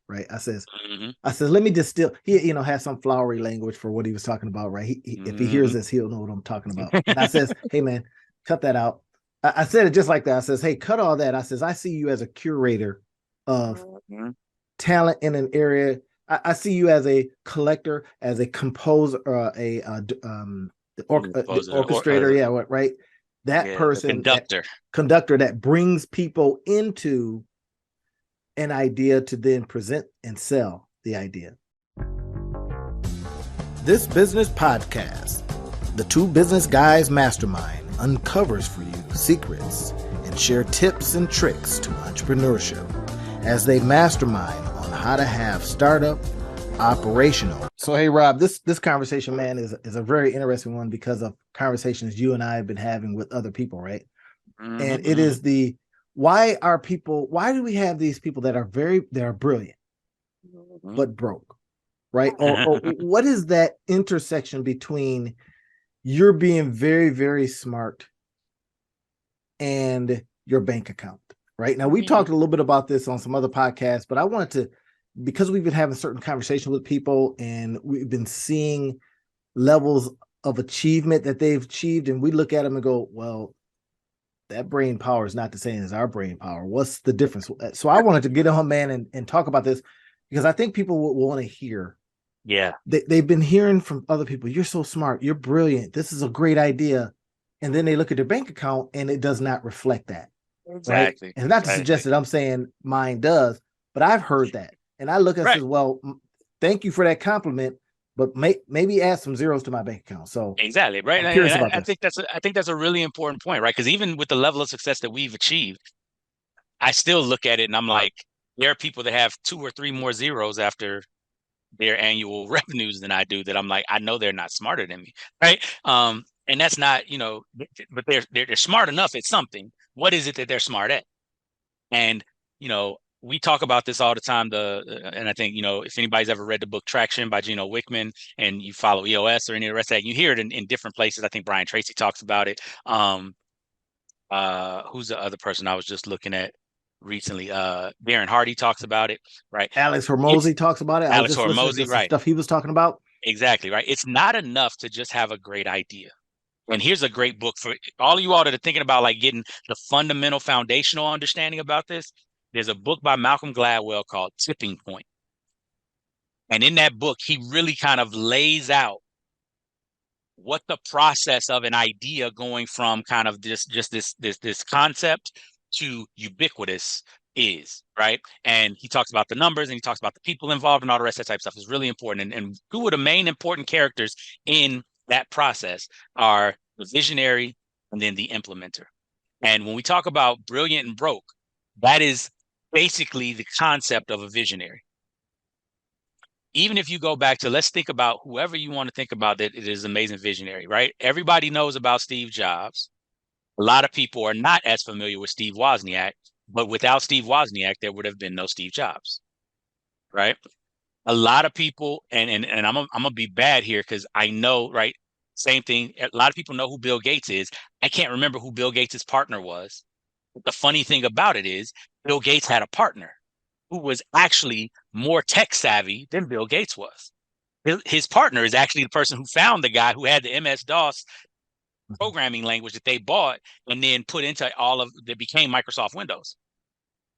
right? Mm-hmm. I said, let me distill. He, has some flowery language for what he was talking about, right? If he hears Mm-hmm. this, he'll know what I'm talking about. And I says, hey man, cut that out. I said it just like that. I says, hey, cut all that. I says, I see you as a curator of Mm-hmm. talent in an area. I see you as a collector, as a composer, the orchestrator. Yeah, what right? That Yeah, the person, that conductor. conductor, that brings people into an idea to then present and sell the idea. This business podcast, the Two Business Guys Mastermind, uncovers for you secrets and share tips and tricks to entrepreneurship as they mastermind on how to have startup operational. So hey Rob, this conversation, man, is a very interesting one because of conversations you and I have been having with other people, right? And it Mm-hmm. is why do we have these people that are brilliant Mm-hmm. but broke, right? Or what is that intersection between you're being very, very smart and your bank account, right? Now, we talked a little bit about this on some other podcasts, but I wanted to, because we've been having certain conversations with people and we've been seeing levels of achievement that they've achieved, and we look at them and go, well, that brain power is not the same as our brain power. What's the difference? So I wanted to get on, man, and talk about this because I think people will want to hear. Yeah, They've been hearing from other people, you're so smart, you're brilliant, this is a great idea. And then they look at their bank account and it does not reflect that, right? exactly, And not to suggest exactly. that I'm saying mine does, but I've heard that. And I look and Right, says, well, thank you for that compliment, but maybe add some zeros to my bank account. So exactly, right. I'm And curious I, about I this. think that's a really important point, right? Because even with the level of success that we've achieved, I still look at it and I'm like, there are people that have two or three more zeros after their annual revenues than I do that I'm like, I know they're not smarter than me, right? And that's not, but they're smart enough at something. What is it that they're smart at? And we talk about this all the time. And I think if anybody's ever read the book Traction by Gino Wickman, and you follow EOS or any of the rest of that, you hear it in different places. I think Brian Tracy talks about it. Who's the other person I was just looking at recently? Darren Hardy talks about it, right? Alex It's Hormozy talks about it. I was Alex just listening to Hormozy, some right? stuff he was talking about. Exactly, right. It's not enough to just have a great idea. And here's a great book for all of you all that are thinking about like getting the fundamental foundational understanding about this. There's a book by Malcolm Gladwell called Tipping Point. And in that book, he really kind of lays out what the process of an idea going from kind of this concept to ubiquitous is, right? And he talks about the numbers and he talks about the people involved and all the rest of that type of stuff is really important. And two of the main important characters in that process are the visionary and then the implementer. And when we talk about brilliant and broke, that is basically the concept of a visionary. Even if you go back to, let's think about whoever you want to think about that it is amazing visionary, right? Everybody knows about Steve Jobs. A lot of people are not as familiar with Steve Wozniak, but without Steve Wozniak, there would have been no Steve Jobs, right? A lot of people, and I'm gonna be bad here because I know, right? Same thing. A lot of people know who Bill Gates is. I can't remember who Bill Gates' partner was. But the funny thing about it is, Bill Gates had a partner who was actually more tech savvy than Bill Gates was. His partner is actually the person who found the guy who had the MS DOS programming language that they bought and then put into all of that became Microsoft Windows.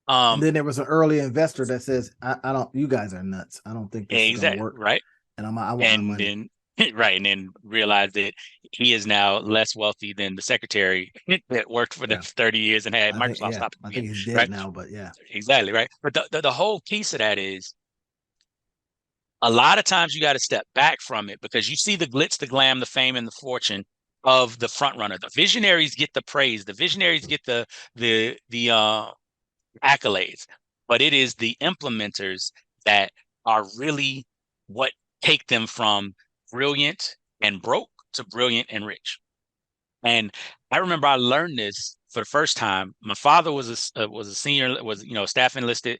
And Um, then there was an early investor that says, I don't, you guys are nuts. I don't think this is going to exactly work. right, And I want my and money. then right, and then realized that he is now less wealthy than the secretary that worked for them Yeah. for 30 years and had Microsoft stop I again. think he's dead Right, now, but yeah. exactly right. But the whole piece of that is a lot of times you got to step back from it because you see the glitz, the glam, the fame, and the fortune of the front runner. The visionaries get the praise. The visionaries get the accolades, but it is the implementers that are really what take them from brilliant and broke to brilliant and rich. And I remember I learned this for the first time. My father was a senior, was staff enlisted,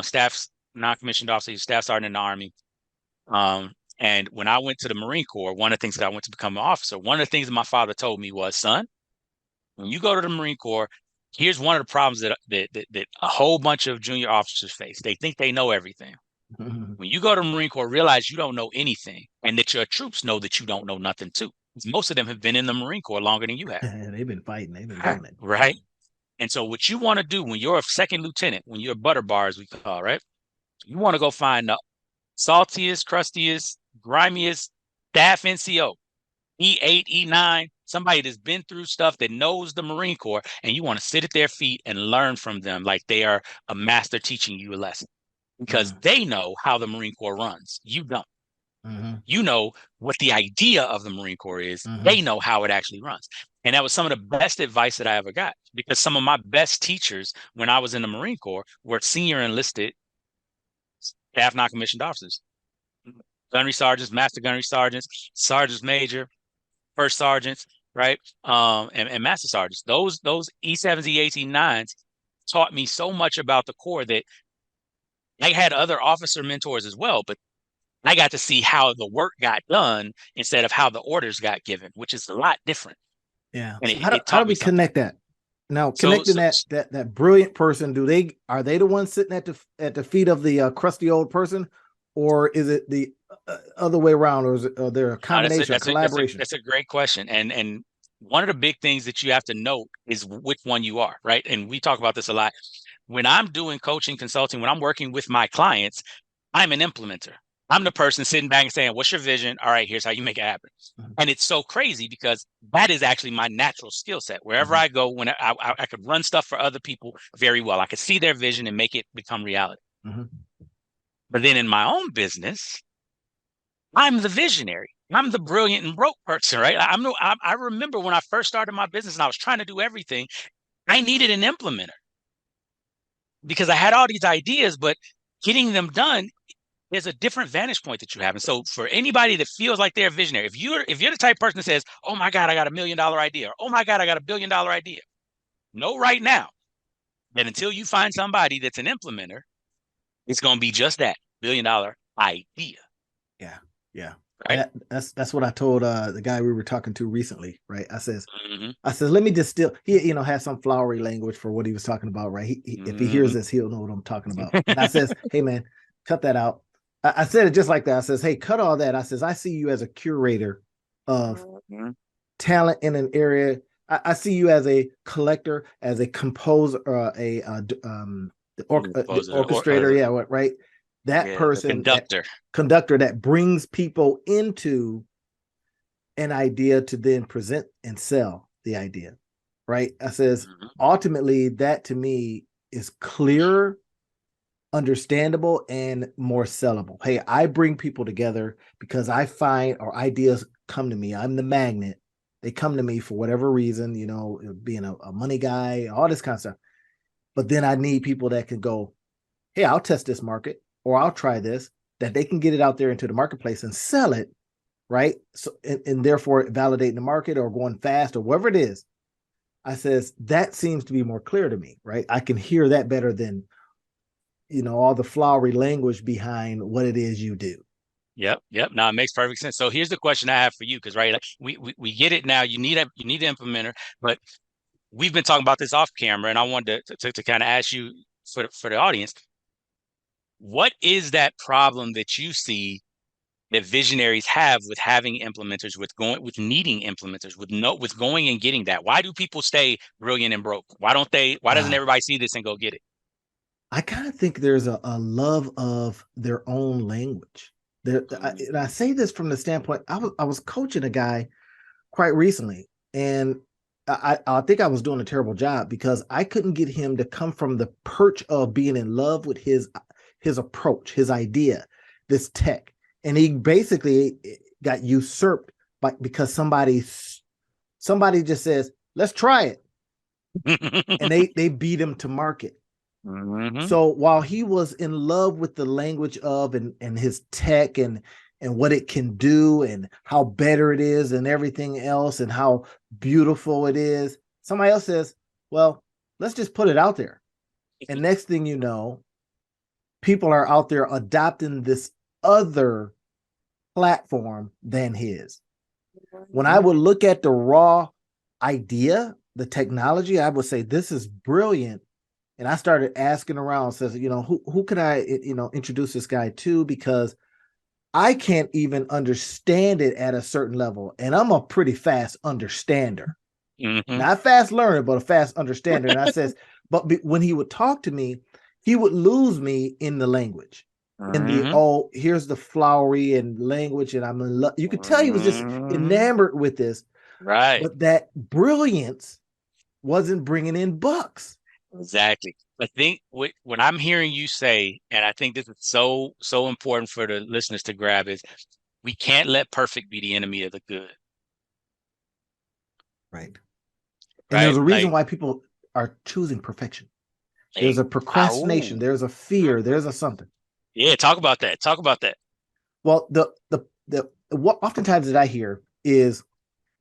staff non-commissioned officer, he was staff sergeant in the army. And when I went to the Marine Corps, one of the things that I went to become an officer, one of the things that my father told me was, son, when you go to the Marine Corps, Here's one of the problems that a whole bunch of junior officers face. They think they know everything. When you go to the Marine Corps, realize you don't know anything, and that your troops know that you don't know nothing too. Most of them have been in the Marine Corps longer than you have. They've been fighting. They've been doing it. Right. And so what you want to do when you're a second lieutenant, when you're a butter bar, as we call, right? You want to go find the saltiest, crustiest, grimiest staff NCO, E8, E9, somebody that's been through stuff, that knows the Marine Corps, and you want to sit at their feet and learn from them like they are a master teaching you a lesson, because they know how the Marine Corps runs. You don't. You know what the idea of the Marine Corps is. They know how it actually runs. And that was some of the best advice that I ever got, because some of my best teachers when I was in the Marine Corps were senior enlisted staff non-commissioned officers, gunnery sergeants, master gunnery sergeants, sergeants major, first sergeants, right? And master sergeants. Those E7s, E8s, E9s taught me so much about the Corps that I had other officer mentors as well, but I got to see how the work got done instead of how the orders got given, which is a lot different. Yeah. And so it how do we something. connect that? Now, connecting that brilliant person, are they the ones sitting at the feet of the crusty old person, or is it the other way around, or is there a combination, collaboration? That's a great question. And one of the big things that you have to note is which one you are, right? And we talk about this a lot. When I'm doing coaching, consulting, when I'm working with my clients, I'm an implementer. I'm the person sitting back and saying, what's your vision? All right, here's how you make it happen. And it's so crazy because that is actually my natural skill set. Wherever I go, when I could run stuff for other people very well. I could see their vision and make it become reality. But then in my own business, I'm the visionary. I'm the brilliant and broke person, right? I remember when I first started my business and I was trying to do everything, I needed an implementer because I had all these ideas, but getting them done, there's a different vantage point that you have. And so for anybody that feels like they're a visionary, if you're the type of person that says, oh my God, I got $1 million idea, or oh my God, I got $1 billion idea, know right now that until you find somebody that's an implementer, it's going to be just that $1 billion idea. Yeah. Right. That's what I told the guy we were talking to recently, right? I says, let me distill. He has some flowery language for what he was talking about, right? If he hears this, he'll know what I'm talking about. And I says, hey man, cut that out. I said it just like that. I says, hey, cut all that. I says, I see you as a curator of talent in an area. I see you as a collector, as a composer, the orchestrator. Yeah, right. That person, conductor that brings people into an idea to then present and sell the idea, right? I says, ultimately, that to me is clearer, understandable, and more sellable. Hey, I bring people together because I find, or ideas come to me. I'm the magnet. They come to me for whatever reason, being a money guy, all this kind of stuff. But then I need people that can go, hey, I'll test this market, or I'll try this, that they can get it out there into the marketplace and sell it, right? So, and therefore validating the market or going fast or whatever it is. I says, that seems to be more clear to me, right? I can hear that better than, all the flowery language behind what it is you do. Yep. Now it makes perfect sense. So here's the question I have for you, because right, like, we get it now. You need an implementer, but we've been talking about this off camera, and I wanted to kind of ask you for the audience, what is that problem that you see that visionaries have with having implementers, with needing implementers, with going and getting that? Why do people stay brilliant and broke? Why doesn't everybody see this and go get it? I kind of think there's a love of their own language. And I say this from the standpoint, I was coaching a guy quite recently, and I think I was doing a terrible job because I couldn't get him to come from the perch of being in love with his approach, his idea, this tech. And he basically got usurped because somebody just says, let's try it. And they beat him to market. So while he was in love with the language of and his tech and what it can do and how better it is and everything else and how beautiful it is, somebody else says, well, let's just put it out there. And next thing you know, people are out there adopting this other platform than his. When I would look at the raw idea the technology, I would say this is brilliant. And I started asking around, says, who could I, introduce this guy to? Because I can't even understand it at a certain level. And I'm a pretty fast understander. Mm-hmm. Not fast learner, but a fast understander. And I says, but when he would talk to me, he would lose me in the language. In the here's the flowery and language, and I'm in love. You could tell he was just enamored with this, right? But that brilliance wasn't bringing in bucks. Exactly. I think what I'm hearing you say, and I think this is so important for the listeners to grab, is we can't let perfect be the enemy of the good. Right. And Right? there's a reason why people are choosing perfection. There's a procrastination. There's a fear. There's a something. Yeah, talk about that. Talk about that. Well, the what oftentimes that I hear is,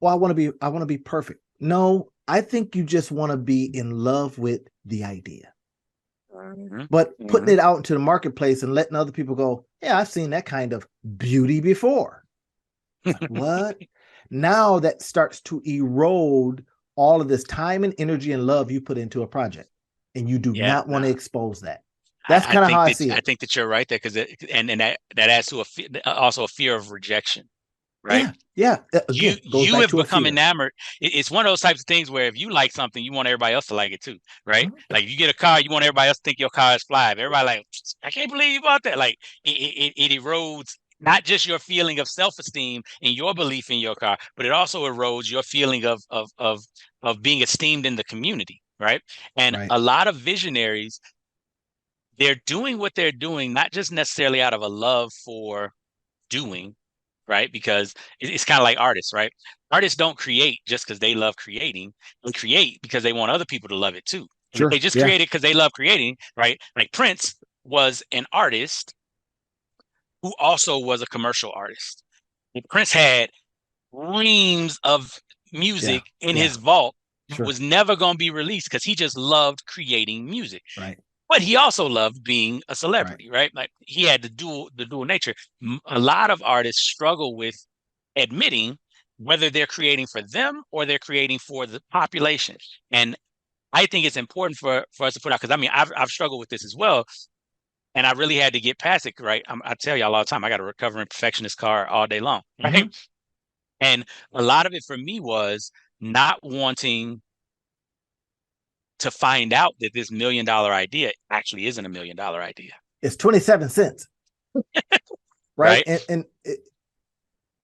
well, I want to be perfect. No, I think you just want to be in love with the idea. But putting it out into the marketplace and letting other people go, yeah, I've seen that kind of beauty before. Like, what? Now that starts to erode all of this time and energy and love you put into a project, and you do not want to expose that. That's kind of how I see it. I think that you're right there, because and that adds to also a fear of rejection, right? Yeah. Again, you have become enamored. It's one of those types of things where if you like something, you want everybody else to like it too, right? Like if you get a car, you want everybody else to think your car is fly. Everybody like, I can't believe you bought that. Like it erodes not just your feeling of self-esteem and your belief in your car, but it also erodes your feeling of being esteemed in the community, right? And a lot of visionaries, they're doing what they're doing, not just necessarily out of a love for doing, right? Because it's kind of like artists, right? Artists don't create just because they love creating. They create because they want other people to love it too. Sure. If they just create it because they love creating, right? Like Prince was an artist who also was a commercial artist. And Prince had reams of music in his vault that was never going to be released because he just loved creating music. Right. But he also loved being a celebrity, right? Like he had the dual nature. A lot of artists struggle with admitting whether they're creating for them or they're creating for the population. And I think it's important for us to put out, because I mean, I've struggled with this as well. And I really had to get past it, right? I tell y'all all the time, I got a recovering perfectionist car all day long, right? And a lot of it for me was not wanting to find out that this $1 million idea actually isn't a $1 million idea. It's 27 cents. Right. And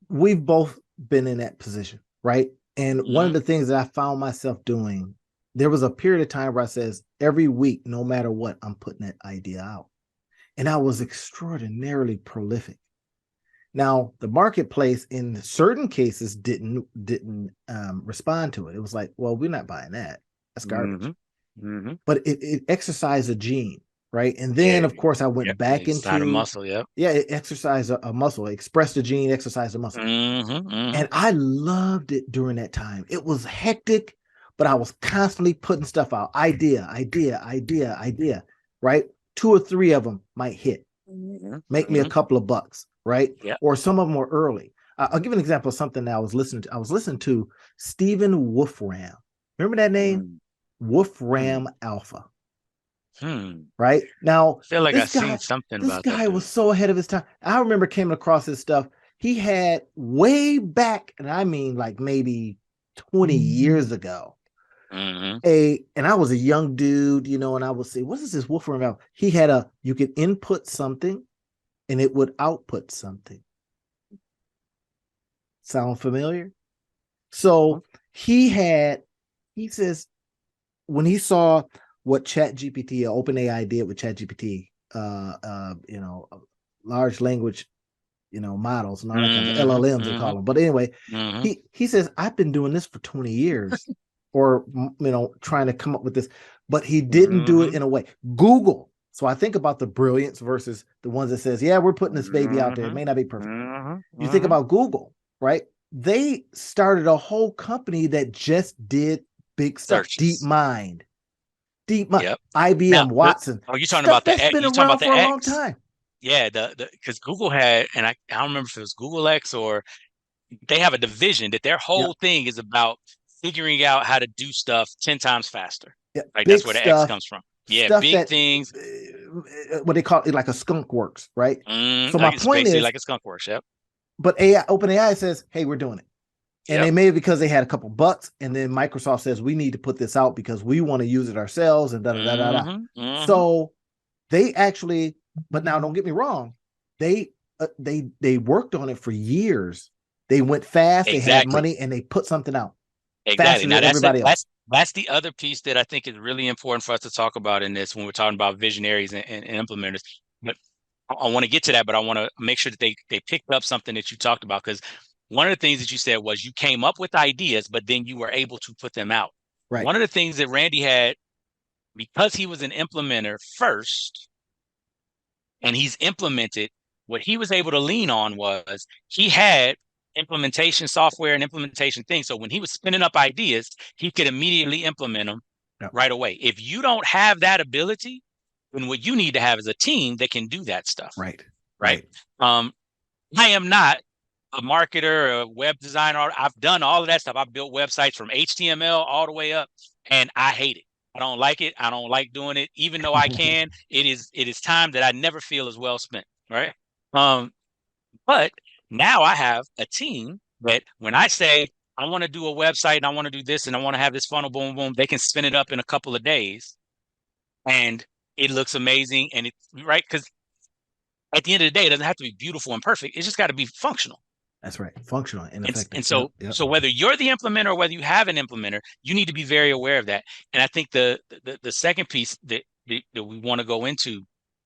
we've both been in that position. Right. And one of the things that I found myself doing, there was a period of time where I says every week, no matter what, I'm putting that idea out. And I was extraordinarily prolific. Now, the marketplace in certain cases didn't respond to it. It was like, well, we're not buying that. That's garbage. But it exercised a gene, right? And then, of course, I went back into a muscle. It exercised a muscle, expressed a gene, exercised a muscle. And I loved it during that time. It was hectic, but I was constantly putting stuff out. Idea, right? 2 or 3 of them might hit, make me a couple of bucks, right? Or some of them were early. I'll give an example of something that I was listening to. I was listening to Stephen Wolfram. Remember that name? Wolfram Alpha. Right now, I feel like I've seen something about that. This guy was so ahead of his time. I remember came across his stuff. He had way back, and I mean like maybe 20 years ago. And I was a young dude, and I would say, what is this Wolfram Alpha? He had you could input something and it would output something. Sound familiar? So he says, when he saw what ChatGPT or OpenAI did with ChatGPT, large language, models and all that kind of LLMs they call them. But anyway, he says, I've been doing this for 20 years or, trying to come up with this, but he didn't do it in a way. Google. So I think about the Brilliance versus the ones that says, yeah, we're putting this baby out there. It may not be perfect. You think about Google, right? They started a whole company that just did big stuff. DeepMind, IBM, Watson. You're talking about the X. You're talking about the X. A long time. Yeah, because Google had, and I don't remember if it was Google X or they have a division that their whole thing is about figuring out how to do stuff 10 times faster. Yeah, Like that's big where the X stuff, comes from. Yeah, stuff big that things. what they call it, like a skunk works, right? So my Like it's point basically is, like a skunk works. Yep. but AI, OpenAI says, "Hey, we're doing it," and they Yep. made it because they had a couple bucks, and then Microsoft says we need to put this out because we want to use it ourselves, and da da da da da. So they actually, but now don't get me wrong, they worked on it for years. They went fast, they had Exactly. money, and they put something out Exactly. faster Now than everybody else. that's the other piece that I think is really important for us to talk about in this when we're talking about visionaries and implementers. But I want to get to that, but I want to make sure that they picked up something that you talked about, because one of the things that you said was you came up with ideas, but then you were able to put them out. Right. One of the things that Randy had, because he was an implementer first, and he's implemented, what he was able to lean on was he had implementation software and implementation things. So when he was spinning up ideas, he could immediately implement them right away. If you don't have that ability, then what you need to have is a team that can do that stuff. Right. Right. I am not a marketer or a web designer. I've done all of that stuff. I've built websites from HTML all the way up, and I hate it. I don't like it. I don't like doing it. Even though I can, it is time that I never feel is well spent. Right. But now I have a team that when I say I want to do a website and I want to do this and I want to have this funnel, boom, boom, they can spin it up in a couple of days, and it looks amazing. And it's right, because at the end of the day, it doesn't have to be beautiful and perfect. It's just got to be functional. That's right. Functional and effective. And so, so whether you're the implementer or whether you have an implementer, you need to be very aware of that. And I think the second piece that we want to go into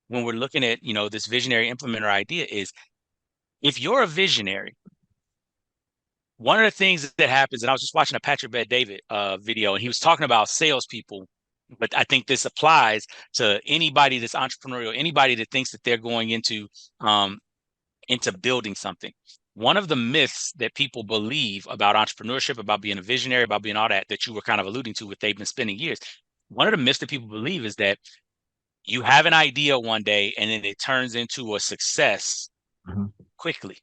when we're looking at, this visionary implementer idea is, if you're a visionary, one of the things that happens, and I was just watching a Patrick Bet-David video, and he was talking about salespeople, but I think this applies to anybody that's entrepreneurial, anybody that thinks that they're going into building something. One of the myths that people believe about entrepreneurship, about being a visionary, about being all that you were kind of alluding to, what they've been spending years. One of the myths that people believe is that you have an idea one day and then it turns into a success quickly.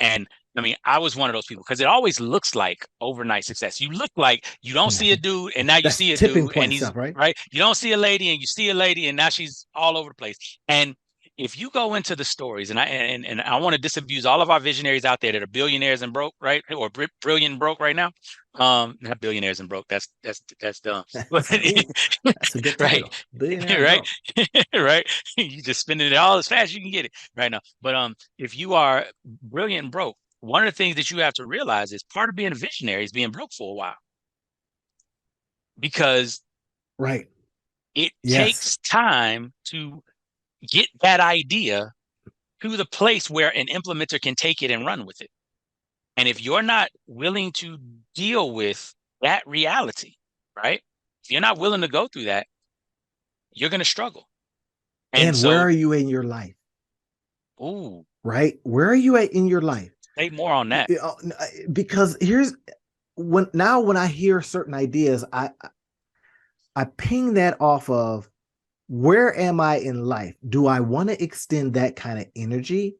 And I mean, I was one of those people, because it always looks like overnight success. You look like you don't see a dude and now you see a dude and he's stuff, right? You don't see a lady and you see a lady and now she's all over the place. And if you go into the stories, and I want to disabuse all of our visionaries out there that are billionaires and broke, right? Or brilliant and broke right now. Not billionaires and broke. That's dumb. That's a good title. Right? Right? You just spending it all as fast as you can get it right now. But if you are brilliant and broke, one of the things that you have to realize is part of being a visionary is being broke for a while. Because it takes time to get that idea to the place where an implementer can take it and run with it. And if you're not willing to deal with that reality, right? If you're not willing to go through that, you're going to struggle. And so, where are you in your life? Ooh. Right? Where are you at in your life? Say more on that. Because when I hear certain ideas, I ping that off of, where am I in life? Do I want to extend that kind of energy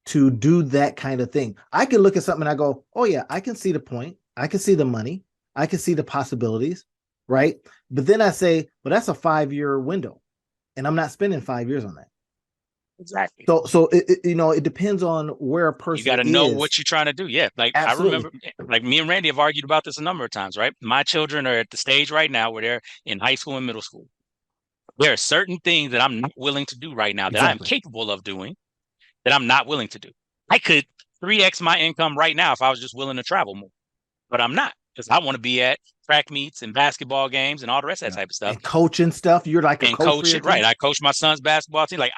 to do that kind of thing? I can look at something and I go, oh yeah, I can see the point. I can see the money. I can see the possibilities, right? But then I say, well, that's a 5-year window, and I'm not spending 5 years on that. Exactly. So it depends on where a person. You got to know what you're trying to do. Yeah, like absolutely. I remember, like me and Randy have argued about this a number of times, right? My children are at the stage right now where they're in high school and middle school. There are certain things that I'm not willing to do right now that I'm capable of doing that I'm not willing to do. I could 3x my income right now if I was just willing to travel more, but I'm not, because I want to be at track meets and basketball games and all the rest of that type of stuff. And coaching stuff. You're like a coach. Right. I coach my son's basketball team. Like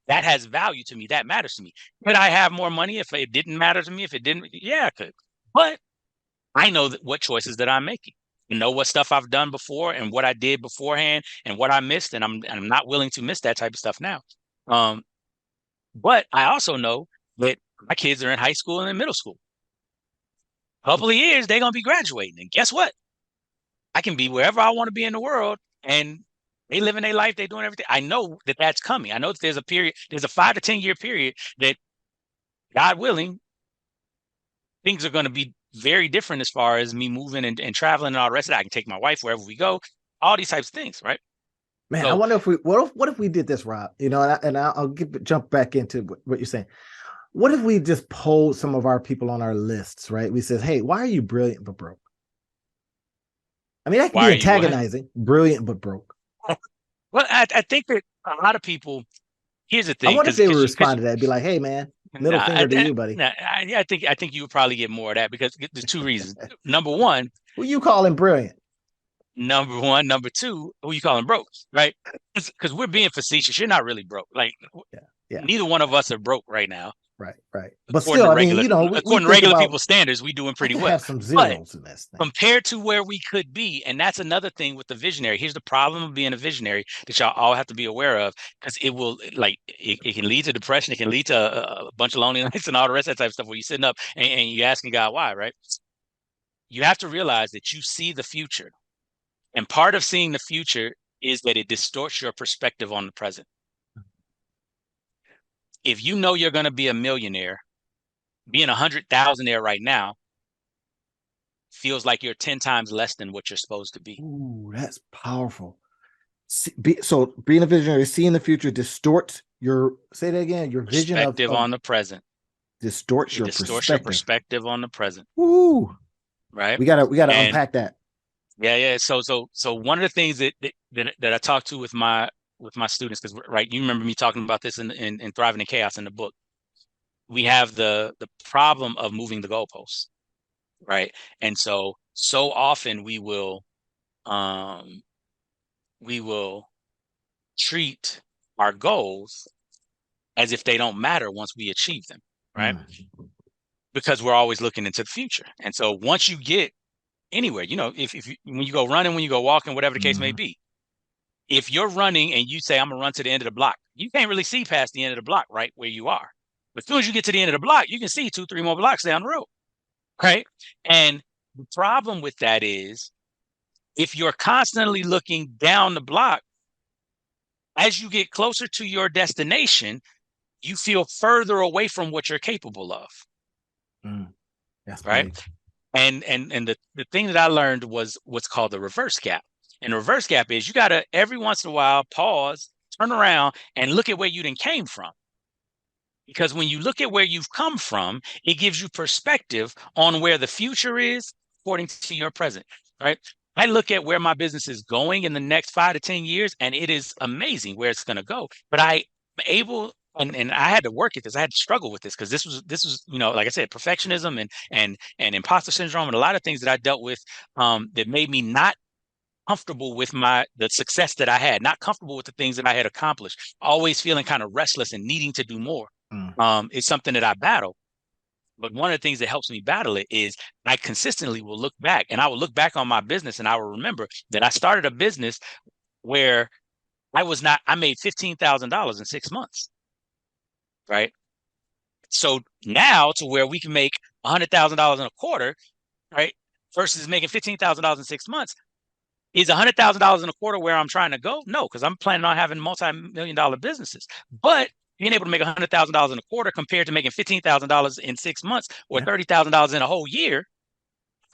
that has value to me. That matters to me. Could I have more money if it didn't matter to me? If it didn't, yeah, I could. But I know what choices that I'm making. You know what stuff I've done before and what I did beforehand and what I missed, and I'm not willing to miss that type of stuff now. But I also know that my kids are in high school and in middle school. A couple of years, they're gonna be graduating, and guess what? I can be wherever I want to be in the world, and they living their life, they doing everything. I know that that's coming. I know that there's a 5 to 10 year period that, God willing, things are going to be very different as far as me moving and traveling and all the rest of that. I can take my wife wherever we go, all these types of things, right? Man, I So wonder if what if we did this, Rob? I'll jump back into what you're saying. What if we just polled some of our people on our lists, right? We said, hey, why are you brilliant but broke? I mean, that could why be are you what? antagonizing, brilliant but broke. Well, I think that a lot of people, here's the I thing, wonder if because they would because respond to that, be like, hey, man, middle finger to you, buddy. nah, I think you would probably get more of that because there's two reasons. Number one, Who you calling brilliant? number two, who you calling broke, right? Because we're being facetious. You're not really broke. Like Yeah, yeah, neither one of us are broke right now. right, right. But still, I mean, we According to think regular about people's standards, we doing I pretty could well. have some But zeros in this thing. compared to where we could be, and that's another thing with the visionary. Here's the problem of being a visionary that y'all all have to be aware of, because it will it can lead to depression, it can lead to a bunch of loneliness and all the rest of that type of stuff where you're sitting up and you're asking God why, right? You have to realize that you see the future. And part of seeing the future is that it distorts your perspective on the present. If you know you're going to be a millionaire, being 100,000 there right now feels like you're 10 times less than what you're supposed to be. Ooh, that's powerful. So being a visionary, seeing the future distorts your, say that again, your vision Perspective of on the present. distorts It your distorts your perspective. perspective on the present. Ooh, Right. we gotta And unpack that. yeah. So one of the things that I talk to with my students, because right, you remember me talking about this in Thriving in Chaos in the book. We have the problem of moving the goalposts, right? And so often um we will treat our goals as if they don't matter once we achieve them, right? Mm, Because we're always looking into the future. And so once you get anywhere, if you, when you go running, when you go walking, whatever the case may mhm. be, if you're running and you say, I'm gonna run to the end of the block, you can't really see past the end of the block, right? Where you are. But as soon as you get to the end of the block, you can see 2, 3 more blocks down the road. Right. And the problem with that is if you're constantly looking down the block, as you get closer to your destination, you feel further away from what you're capable of. Mm, that's Right. big. And the thing that I learned was what's called the reverse gap. And the reverse gap is you gotta every once in a while pause, turn around, and look at where you done came from. Because when you look at where you've come from, it gives you perspective on where the future is according to your present, right? I look at where my business is going in the next 5 to 10 years, and it is amazing where it's going to go. But I'm able, and I had to work at this. I had to struggle with this because this was like I said, perfectionism and imposter syndrome and a lot of things that I dealt with that made me not comfortable with the success that I had, not comfortable with the things that I had accomplished, always feeling kind of restless and needing to do more. Mm, It's something that I battle. But one of the things that helps me battle it is I consistently will look back and I will look back on my business and I will remember that I started a business where I made $15,000 in 6 months. Right. So now to where we can make $100,000 in a quarter, right? Versus making $15,000 in 6 months. Is $100,000 in a quarter where I'm trying to go? No, because I'm planning on having multi-million-dollar businesses. But being able to make $100,000 in a quarter compared to making $15,000 in 6 months or yeah. $30,000 in a whole year,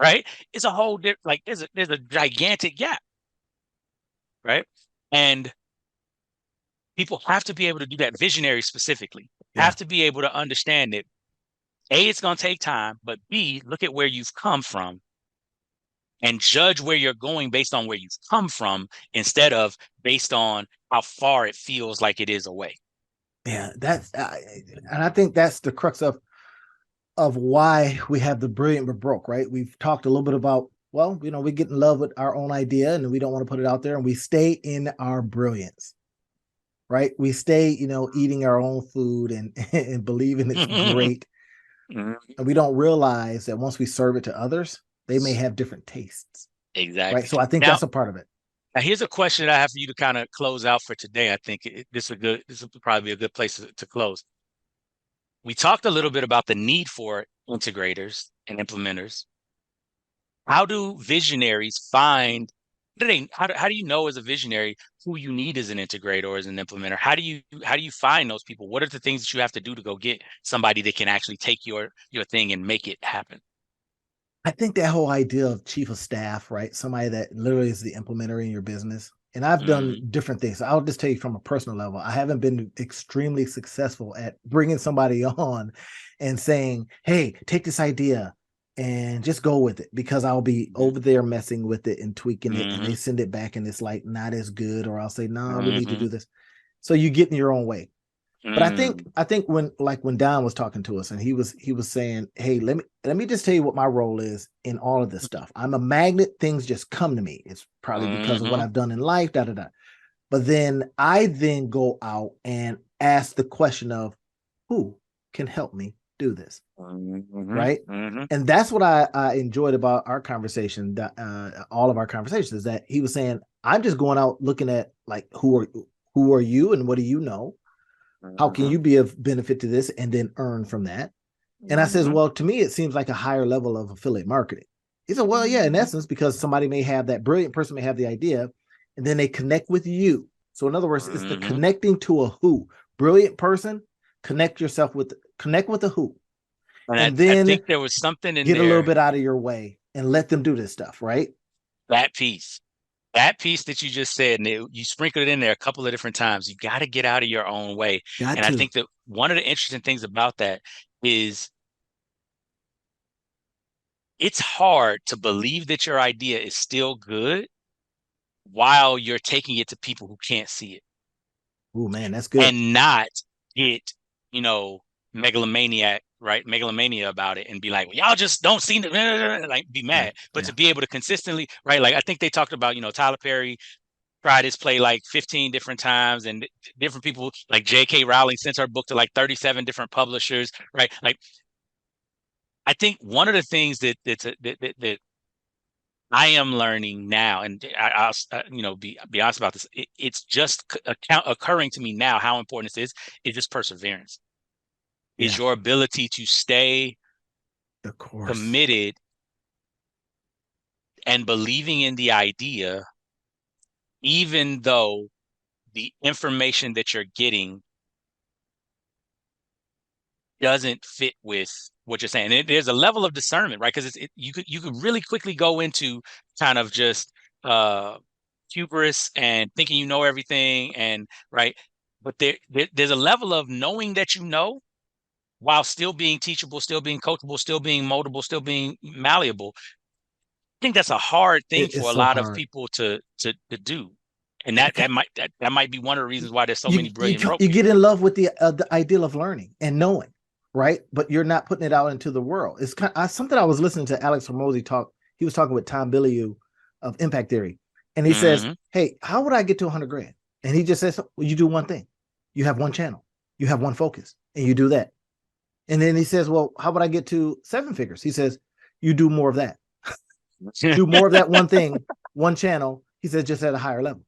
right? It's a whole like there's a gigantic gap, right? And people have to be able to do that. Visionary specifically Yeah. have to be able to understand that A, it's going to take time, but B, look at where you've come from and judge where you're going based on where you've come from instead of based on how far it feels like it is away. Yeah, that's and I think that's the crux of why we have the brilliant but broke, right? We've talked a little bit about, well, we get in love with our own idea and we don't want to put it out there and we stay in our brilliance, right? We stay, eating our own food and and believing it's great. And we don't realize that once we serve it to others, they may have different tastes, right? Exactly. So I think Now, that's a part of it. here's a question that I have for you to kind of close out for today. I think this will probably be a good place to close. We talked a little bit about the need for integrators and implementers. How do visionaries find how do you know as a visionary who you need as an integrator or as an implementer? How do you find those people? What are the things that you have to do to go get somebody that can actually take your thing and make it happen? I think that whole idea of chief of staff, right? Somebody that literally is the implementer in your business. And I've done Mm-hmm. different things. I'll just tell you from a personal level, I haven't been extremely successful at bringing somebody on and saying, hey, take this idea and just go with it, because I'll be over there messing with it and tweaking it, and Mm-hmm. they send it back and it's like not as good, or I'll say, no, we need to Mm-hmm. do this. So you get in your own way. But I think Mm-hmm. I think when Don was talking to us and he was saying, hey, let me just tell you what my role is in all of this stuff. I'm a magnet. Things just come to me. It's probably because of what Mm-hmm. I've done in life, da da da. But then I then go out and ask the question of who can help me do this, Mm-hmm. right? Mm-hmm. And that's what I enjoyed about our conversation, all of our conversations, is that he was saying, I'm just going out looking at like who are you and what do you know? How can Mm-hmm. you be of benefit to this and then earn from that? And I says, Mm-hmm. well, to me, it seems like a higher level of affiliate marketing. He said, well, yeah, in Mm-hmm. essence, because somebody may have that brilliant person may have the idea and then they connect with you. So in other words, it's the Mm-hmm. connecting to a who. Brilliant person, connect with a who. And And I then think there was something in get a little there, bit out of your way and let them do this stuff, right? that piece. That piece that you just said, and you sprinkled it in there a couple of different times. You got to get out of your own way. Got And I to. think that one of the interesting things about that is it's hard to believe that your idea is still good while you're taking it to people who can't see it Oh man, that's good. and not get, you know, megalomaniac, right? Megalomania about it and be like, well, y'all just don't see it, like be Right. mad. But Yeah. to be able to consistently, right? Like I think they talked about, Tyler Perry tried his play like 15 different times, and different people like J.K. Rowling sent her book to like 37 different publishers, right? Like I think one of the things that I am learning now, and I'll be honest about this. It's just occurring to me now how important this is just perseverance. Is Yeah. your ability to stay Of course. committed and believing in the idea, even though the information that you're getting doesn't fit with what you're saying. There's a level of discernment, right? Because you could really quickly go into kind of just uh hubris and thinking you know everything, and right. But there's a level of knowing that you know while still being teachable, still being coachable, still being moldable, still being malleable. I think that's a hard thing It's for a so lot of hard. people to do. And that might be one of the reasons why there's so you many you brilliant broke you get people. in love with the ideal of learning and knowing, right? But you're not putting it out into the world. It's something I was listening to Alex Hormozy talk. He was talking with Tom Bilyeu of Impact Theory, and he says, Hmm. "Hey, how would I get to 100 grand?" And he just says, "Well, you do one thing. You have one channel. You have one focus, and you do that." And then he says, "Well, how would I get to 7 figures?" He says, "You do more of that. Do more of that one thing, one channel." He says, "Just at a higher level."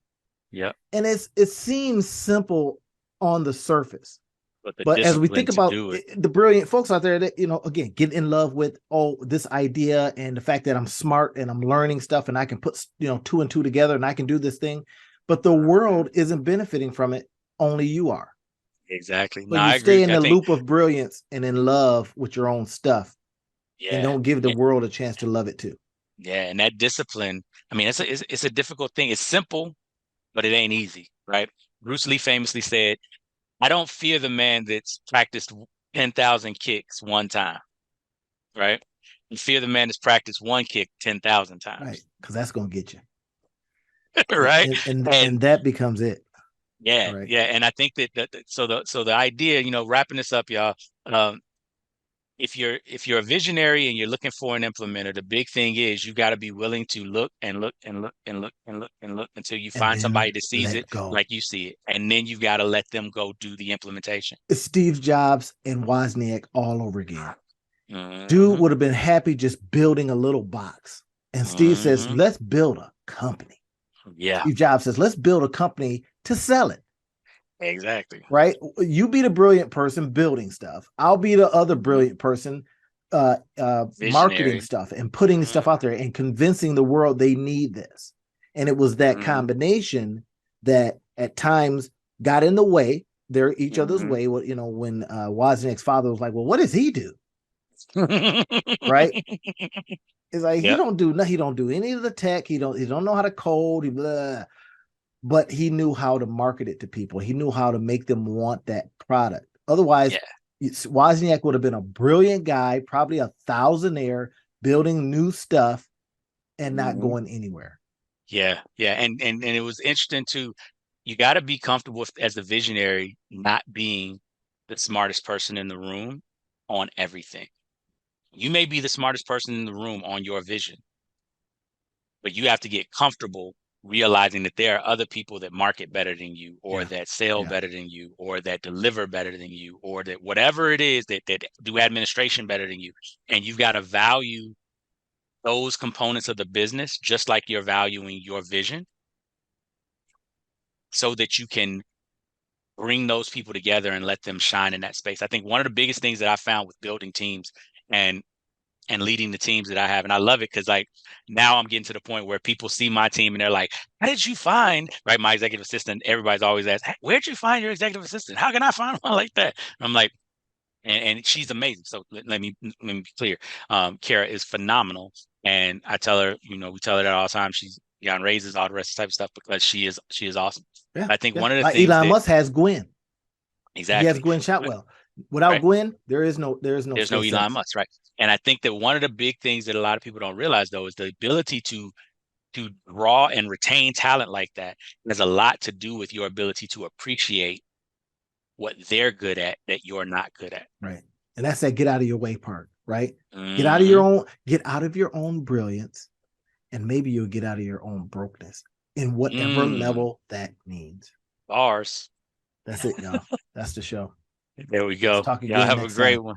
Yep. And it seems simple on the surface, But the but as we discipline think to about do it. the brilliant folks out there that again get in love with this idea and the fact that I'm smart and I'm learning stuff and I can put two and two together and I can do this thing, but the world isn't benefiting from it, only you are. Exactly. So No, you I agree stay with in you. I the think, loop of brilliance and in love with your own stuff and yeah, don't give the yeah, world a chance to love it too. yeah. And that discipline, I mean, it's a difficult thing. It's simple, but it ain't easy, right? Bruce Lee famously said, I don't fear the man that's practiced 10,000 kicks one time, right? You fear the man that's practiced one kick 10,000 Right, times, because that's going to get you. and, right? and and And and that becomes it. yeah, Right. yeah. And I think so the idea, wrapping this up, y'all, um, if you're a visionary and you're looking for an implementer, the big thing is you got to be willing to look and look and look and look and look and look until you And find somebody then that sees it let go. like you see it, and then you've got to let them go do the implementation. It's Steve Jobs and Wozniak all over again. Dude Hmm. would have been happy just building a little box. And Steve says, Hmm. let's build a company. Yeah, Steve Jobs says, let's build a company to sell it. exactly. Right? You be the brilliant person building stuff. I'll be the other Hmm. brilliant person marketing Visionary. stuff and putting Hmm. stuff out there and convincing the world they need this. And it was that Hmm. combination that at times got in the way. They're each other's Hmm. way. When Wozniak's father was like, well, what does he do? Right? It's like he Yep. don't do nothing. He don't do any of the tech. He don't know how to code. He blah. But he knew how to market it to people. He knew how to make them want that product. Otherwise, Yeah. Wozniak would have been a brilliant guy, probably a thousandaire, building new stuff and not Mhm. going anywhere. Yeah. Yeah. And it was interesting too. You got to be comfortable with, as the visionary, not being the smartest person in the room on everything. You may be the smartest person in the room on your vision, but you have to get comfortable realizing that there are other people that market better than you, or Yeah. that sell Yeah. better than you, or that deliver better than you, or that whatever it is that do administration better than you. And you've got to value those components of the business just like you're valuing your vision, so that you can bring those people together and let them shine in that space. I think one of the biggest things that I found with building teams and leading the teams that I have. And I love it because like now I'm getting to the point where people see my team and they're like, how did you find, right, my executive assistant? Everybody's always asked, hey, where'd you find your executive assistant? How can I find one like that? And I'm like, and she's amazing. So let me be clear. Kara is phenomenal. And I tell her, we tell her that all the time. She's on raises, all the rest of the type of stuff, because she is awesome. Yeah. I think Yeah. one of the Like things Elon that Musk has Gwen. He has exactly Gwen Shotwell. Without right. Gwen, there is no There's no Elon SpaceX. Musk, right? And I think that one of the big things that a lot of people don't realize though is the ability to draw and retain talent like that has a lot to do with your ability to appreciate what they're good at that you're not good at. Right. And that's that get out of your way part, right? Hmm. Get out of your own brilliance, and maybe you'll get out of your own brokenness in whatever Mm. level that means. Bars. That's it, y'all. That's the show. There we Let's go. talk Y'all again have a next great time. one.